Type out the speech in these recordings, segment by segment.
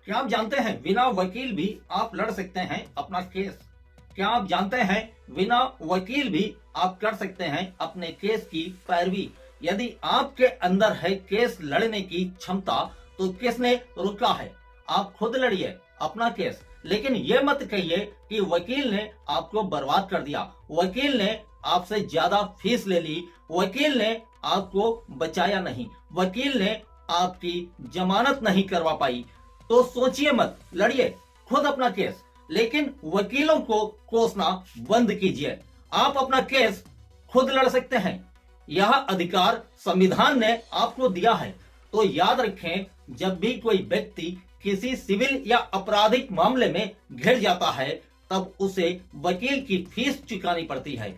क्या आप जानते हैं बिना वकील भी आप लड़ सकते हैं अपना केस? क्या आप जानते हैं बिना वकील भी आप कर सकते हैं अपने केस की पैरवी? यदि आपके अंदर है केस लड़ने की क्षमता तो किसने रोका है? आप खुद लड़िए अपना केस, लेकिन ये मत कहिए कि वकील ने आपको बर्बाद कर दिया, वकील ने आपसे ज्यादा फीस ले ली, वकील ने आपको बचाया नहीं, वकील ने आपकी जमानत नहीं करवा पाई। तो सोचिए मत, लड़िए खुद अपना केस, लेकिन वकीलों को कोसना बंद कीजिए। आप अपना केस खुद लड़ सकते हैं, यह अधिकार संविधान ने आपको दिया है। तो याद रखें, जब भी कोई व्यक्ति किसी सिविल या आपराधिक मामले में घिर जाता है तब उसे वकील की फीस चुकानी पड़ती है।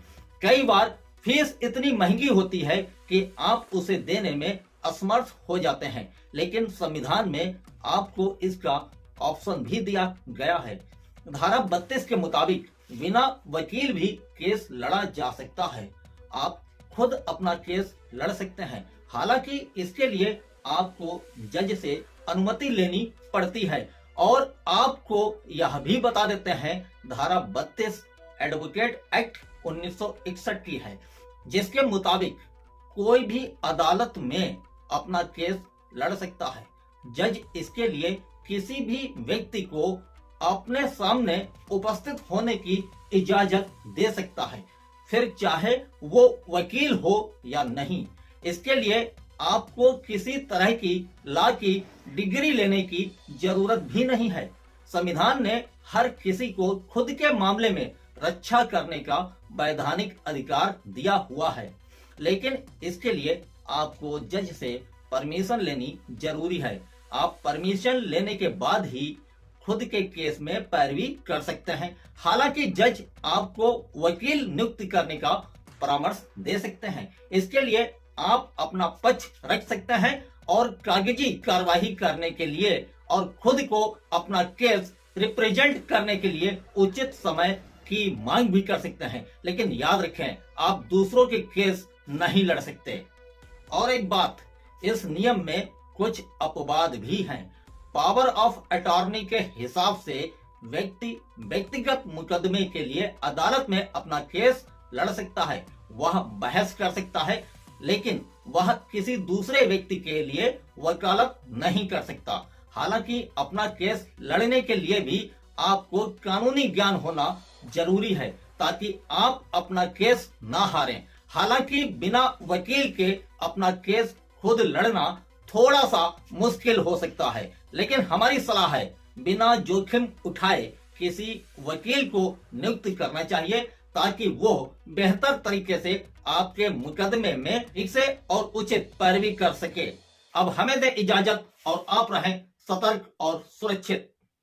कई बार फीस इतनी महंगी होती है कि आप उसे देने में असमर्थ हो जाते हैं, लेकिन संविधान में आपको इसका ऑप्शन भी दिया गया है। धारा 32 के मुताबिक बिना वकील भी केस लड़ा जा सकता है। आप खुद अपना केस लड़ सकते हैं, हालांकि इसके लिए आपको जज से अनुमति लेनी पड़ती है। और आपको यह भी बता देते हैं, धारा 32 एडवोकेट एक्ट 1961 की है, जिसके मुताबिक कोई भी अदालत में अपना केस लड़ सकता है। जज इसके लिए किसी भी व्यक्ति को अपने सामने उपस्थित होने की इजाजत दे सकता है, फिर चाहे वो वकील हो या नहीं। इसके लिए आपको किसी तरह की लॉ की डिग्री लेने की जरूरत भी नहीं है। संविधान ने हर किसी को खुद के मामले में रक्षा करने का वैधानिक अधिकार दिया हुआ है, लेकिन इसके लिए आपको जज से परमिशन लेनी जरूरी है। आप परमिशन लेने के बाद ही खुद के केस में पैरवी कर सकते हैं। हालांकि जज आपको वकील नियुक्त करने का परामर्श दे सकते हैं। इसके लिए आप अपना पक्ष रख सकते हैं और कागजी कार्यवाही करने के लिए और खुद को अपना केस रिप्रेजेंट करने के लिए उचित समय की मांग भी कर सकते हैं। लेकिन याद रखें, आप दूसरों के केस नहीं लड़ सकते। और एक बात, इस नियम में कुछ अपवाद भी हैं। पावर ऑफ अटॉर्नी के हिसाब से व्यक्ति व्यक्तिगत मुकदमे के लिए अदालत में अपना केस लड़ सकता है, वह बहस कर सकता है, लेकिन वह किसी दूसरे व्यक्ति के लिए वकालत नहीं कर सकता। हालांकि अपना केस लड़ने के लिए भी आपको कानूनी ज्ञान होना जरूरी है, ताकि आप अपना केस ना हारें। हालांकि बिना वकील के अपना केस खुद लड़ना थोड़ा सा मुश्किल हो सकता है, लेकिन हमारी सलाह है, बिना जोखिम उठाए किसी वकील को नियुक्त करना चाहिए, ताकि वो बेहतर तरीके से आपके मुकदमे में ठीक से और उचित पैरवी कर सके। अब हमें दे इजाजत और आप रहें सतर्क और सुरक्षित।